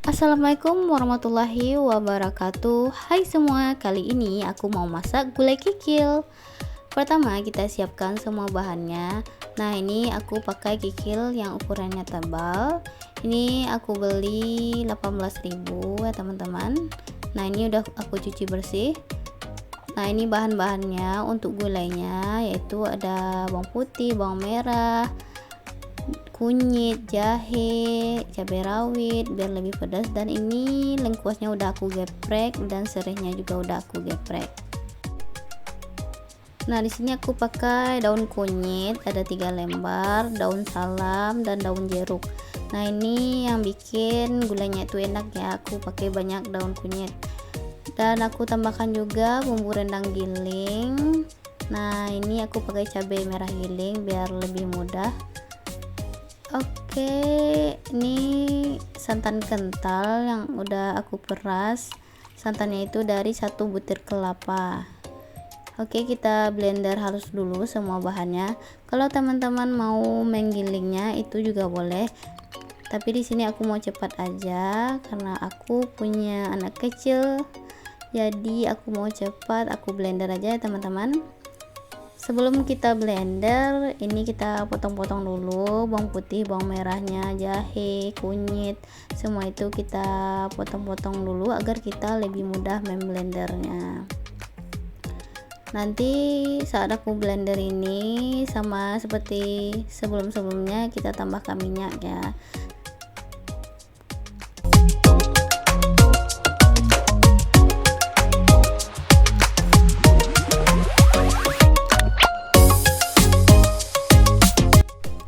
Assalamualaikum warahmatullahi wabarakatuh. Hai semua, kali ini aku mau masak gulai kikil. Pertama kita siapkan semua bahannya. Nah ini aku pakai kikil yang ukurannya tebal. Ini aku beli 18.000 ya teman-teman. Nah ini udah aku cuci bersih. Nah ini bahan-bahannya untuk gulainya, yaitu ada bawang putih, bawang merah, kunyit, jahe, cabai rawit biar lebih pedas, dan ini lengkuasnya udah aku geprek dan serihnya juga udah aku geprek. Nah di sini aku pakai daun kunyit ada 3 lembar, daun salam dan daun jeruk. Nah ini yang bikin gulainya itu enak ya, aku pakai banyak daun kunyit. Dan aku tambahkan juga bumbu rendang giling. Nah ini aku pakai cabai merah giling biar lebih mudah. Oke, ini santan kental yang udah aku peras. Santannya itu dari 1 butir kelapa. Oke, kita blender halus dulu semua bahannya. Kalau teman-teman mau menggilingnya itu juga boleh. Tapi di sini aku mau cepat aja karena aku punya anak kecil. Jadi aku mau cepat, aku blender aja ya teman-teman. Sebelum kita blender, ini kita potong-potong dulu bawang putih, bawang merahnya, jahe, kunyit, semua itu kita potong-potong dulu agar kita lebih mudah memblendernya. Nanti saat aku blender ini sama seperti sebelum-sebelumnya, kita tambahkan minyak ya.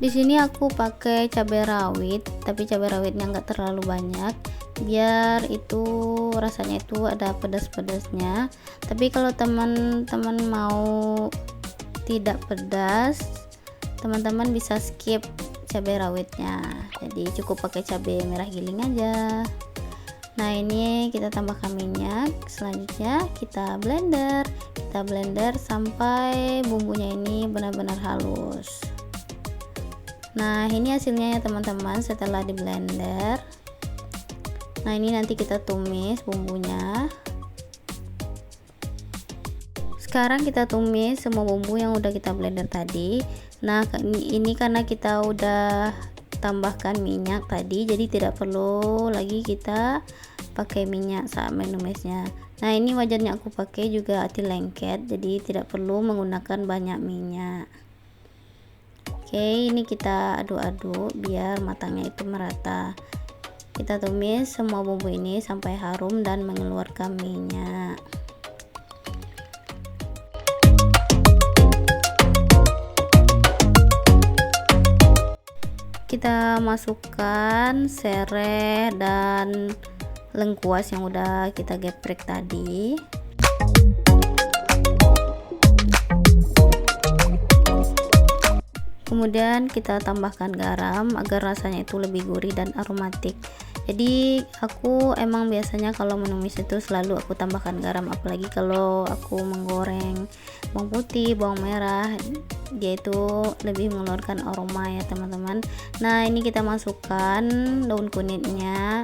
Di sini aku pakai cabai rawit, tapi cabai rawitnya nggak terlalu banyak, biar itu rasanya itu ada pedas-pedasnya. Tapi kalau teman-teman mau tidak pedas, teman-teman bisa skip cabai rawitnya. Jadi cukup pakai cabai merah giling aja. Nah ini kita tambahkan minyak. Selanjutnya kita blender sampai bumbunya ini benar-benar halus. Nah ini hasilnya ya teman-teman setelah di blender. Nah ini nanti kita tumis bumbunya. Sekarang kita tumis semua bumbu yang udah kita blender tadi. Nah ini karena kita udah tambahkan minyak tadi, jadi tidak perlu lagi kita pakai minyak saat menumisnya. Nah ini wajannya aku pakai juga ati lengket, jadi tidak perlu menggunakan banyak minyak. Oke, ini kita aduk-aduk biar matangnya itu merata. Kita tumis semua bumbu ini sampai harum dan mengeluarkan minyak. Kita masukkan serai dan lengkuas yang udah kita geprek tadi. Kemudian kita tambahkan garam agar rasanya itu lebih gurih dan aromatik. Jadi aku emang biasanya kalau menumis itu selalu aku tambahkan garam, apalagi kalau aku menggoreng bawang putih, bawang merah, dia itu lebih mengeluarkan aroma ya teman-teman. Nah ini kita masukkan daun kunyitnya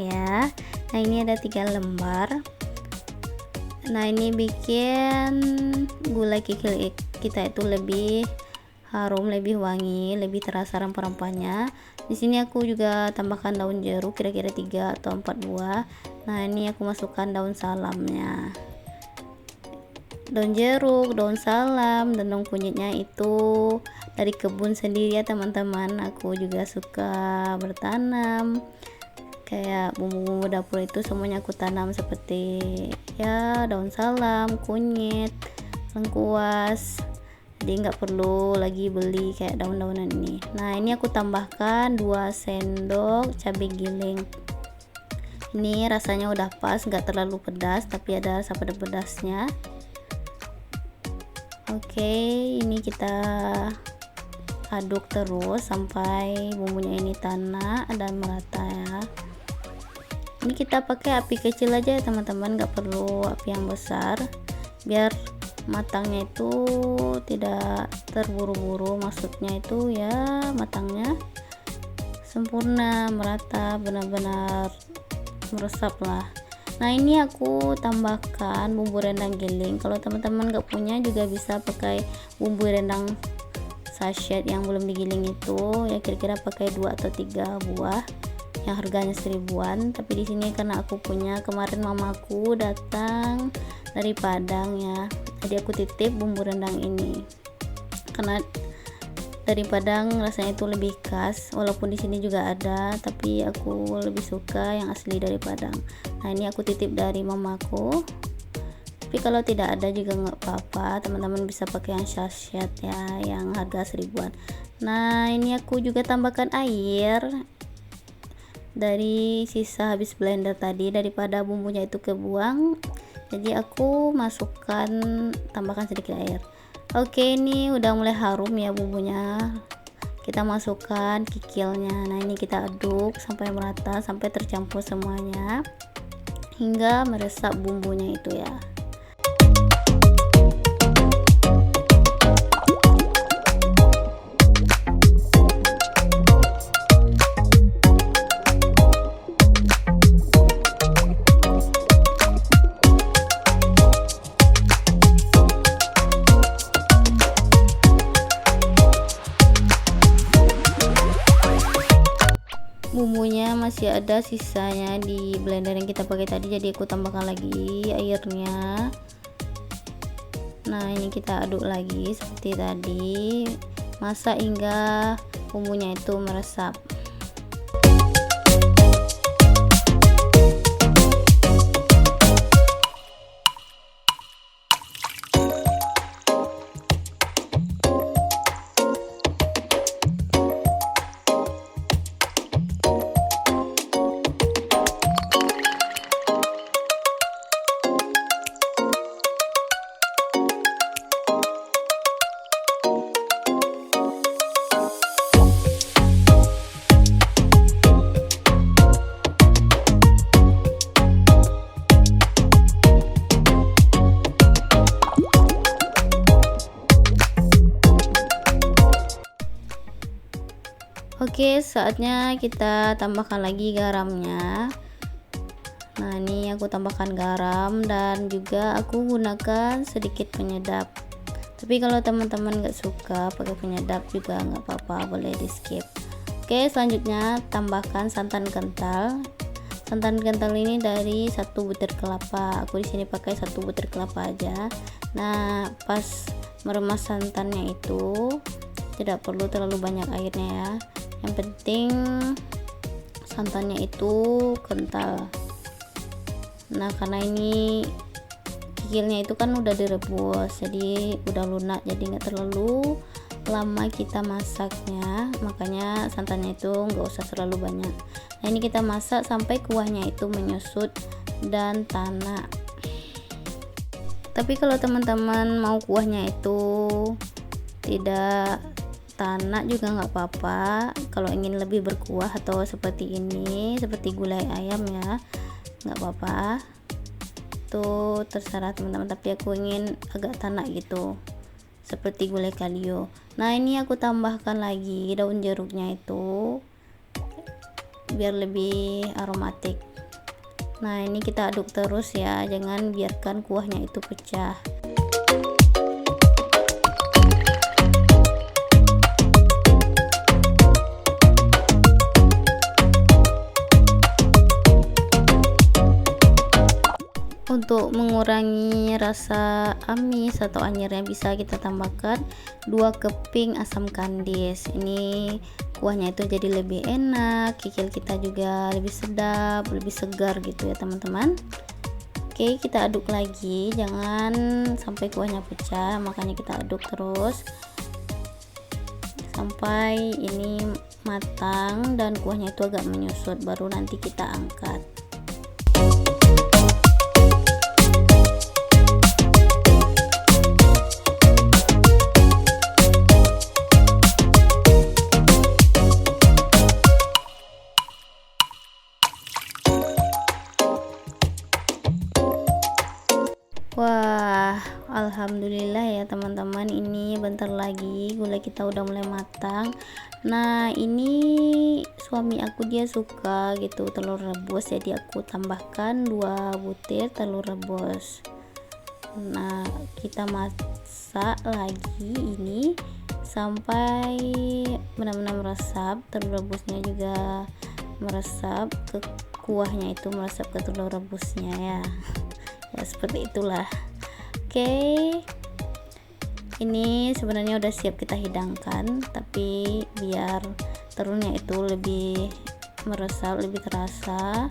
ya. Nah ini ada 3 lembar. Nah ini bikin gulai kikil kita itu lebih harum, lebih wangi, lebih terasa rempah-rempahnya. Di sini aku juga tambahkan daun jeruk kira-kira 3 atau 4 buah. Nah ini aku masukkan daun salamnya. Daun jeruk, daun salam, dan daun kunyitnya itu dari kebun sendiri ya teman-teman. Aku juga suka bertanam, kayak bumbu-bumbu dapur itu semuanya aku tanam, seperti ya daun salam, kunyit, lengkuas. Jadi nggak perlu lagi beli kayak daun-daunan ini. Nah ini aku tambahkan 2 sendok cabai giling. Ini rasanya udah pas, nggak terlalu pedas tapi ada rasa pedas-pedasnya. Oke, ini kita aduk terus sampai bumbunya ini tanak dan merata ya. Ini kita pakai api kecil aja ya teman-teman, nggak perlu api yang besar, biar matangnya itu tidak terburu-buru, maksudnya itu ya matangnya sempurna, merata, benar-benar meresap lah. Nah ini aku tambahkan bumbu rendang giling. Kalau teman-teman gak punya juga bisa pakai bumbu rendang sachet yang belum digiling itu, ya kira-kira pakai 2 atau 3 buah yang harganya 1000-an. Tapi di sini karena aku punya, kemarin mamaku datang dari Padang ya, jadi aku titip bumbu rendang ini karena dari Padang rasanya itu lebih khas, walaupun di sini juga ada tapi aku lebih suka yang asli dari Padang. Nah ini aku titip dari mamaku, tapi kalau tidak ada juga nggak apa-apa, teman-teman bisa pakai yang sachet ya, yang harga 1000-an. Nah ini aku juga tambahkan air dari sisa habis blender tadi, daripada bumbunya itu kebuang, jadi aku tambahkan sedikit air. Oke, ini udah mulai harum ya bumbunya, kita masukkan kikilnya. Nah ini kita aduk sampai merata, sampai tercampur semuanya hingga meresap bumbunya itu ya. Bumbunya masih ada sisanya di blender yang kita pakai tadi, jadi aku tambahkan lagi airnya. Nah ini kita aduk lagi seperti tadi, masak hingga bumbunya itu meresap. Oke, saatnya kita tambahkan lagi garamnya. Nah ini aku tambahkan garam dan juga aku gunakan sedikit penyedap, tapi kalau teman-teman nggak suka pakai penyedap juga nggak apa-apa, boleh di skip. Oke, selanjutnya tambahkan santan kental. Santan kental ini dari 1 butir kelapa, aku di sini pakai 1 butir kelapa aja. Nah pas meremas santannya itu tidak perlu terlalu banyak airnya ya, yang penting santannya itu kental. Nah karena ini kikilnya itu kan udah direbus, jadi udah lunak, jadi nggak terlalu lama kita masaknya, makanya santannya itu nggak usah terlalu banyak. Nah ini kita masak sampai kuahnya itu menyusut dan tanak. Tapi kalau teman-teman mau kuahnya itu tidak tanak juga nggak apa-apa, kalau ingin lebih berkuah atau seperti ini, seperti gulai ayam ya, nggak apa-apa, itu terserah teman-teman, tapi aku ingin agak tanak gitu seperti gulai kalio. Nah ini aku tambahkan lagi daun jeruknya itu biar lebih aromatik. Nah ini kita aduk terus ya, jangan biarkan kuahnya itu pecah. Untuk mengurangi rasa amis atau anyirnya bisa kita tambahkan 2 keping asam kandis. Ini kuahnya itu jadi lebih enak, kikil kita juga lebih sedap, lebih segar gitu ya teman-teman. Oke, kita aduk lagi, jangan sampai kuahnya pecah, makanya kita aduk terus sampai ini matang dan kuahnya itu agak menyusut, baru nanti kita angkat. Wah, Alhamdulillah ya teman-teman, ini bentar lagi gulai kita udah mulai matang. Nah ini suami aku dia suka gitu telur rebus, jadi aku tambahkan 2 butir telur rebus. Nah kita masak lagi ini sampai benar-benar meresap, telur rebusnya juga meresap ke kuahnya, itu meresap ke telur rebusnya ya. Ya seperti itulah. Oke, ini sebenarnya udah siap kita hidangkan, tapi biar telurnya itu lebih meresap, lebih terasa,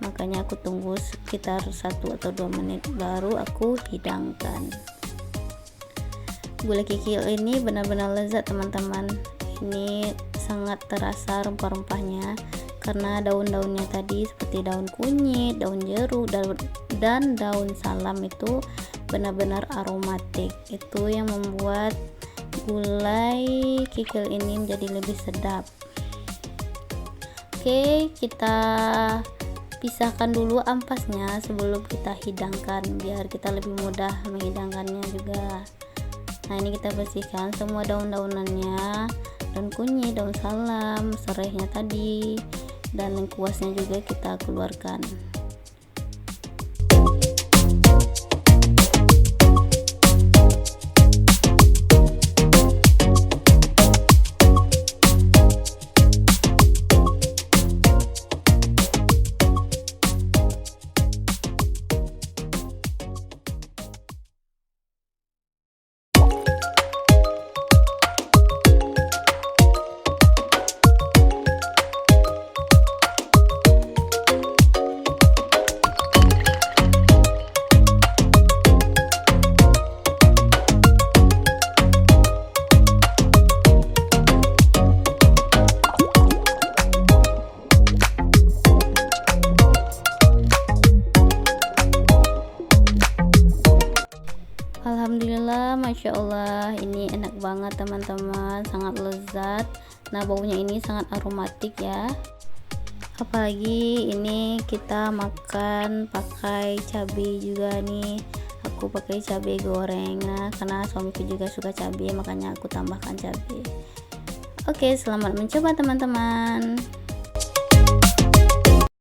makanya aku tunggu sekitar 1 atau 2 menit baru aku hidangkan. Gulai kikil ini benar-benar lezat teman-teman, ini sangat terasa rempah-rempahnya karena daun-daunnya tadi seperti daun kunyit, daun jeruk, dan daun salam itu benar-benar aromatik. Itu yang membuat gulai kikil ini menjadi lebih sedap. Oke, kita pisahkan dulu ampasnya sebelum kita hidangkan biar kita lebih mudah menghidangkannya juga. Nah ini kita bersihkan semua daun-daunannya, daun kunyit, daun salam, serehnya tadi, dan lengkuasnya juga kita keluarkan. Alhamdulillah, Masya Allah, ini enak banget teman-teman, sangat lezat. Nah baunya ini sangat aromatik ya, apalagi ini kita makan pakai cabai juga nih. Aku pakai cabai goreng, nah karena suamiku juga suka cabai makanya aku tambahkan cabai. Oke, selamat mencoba teman-teman.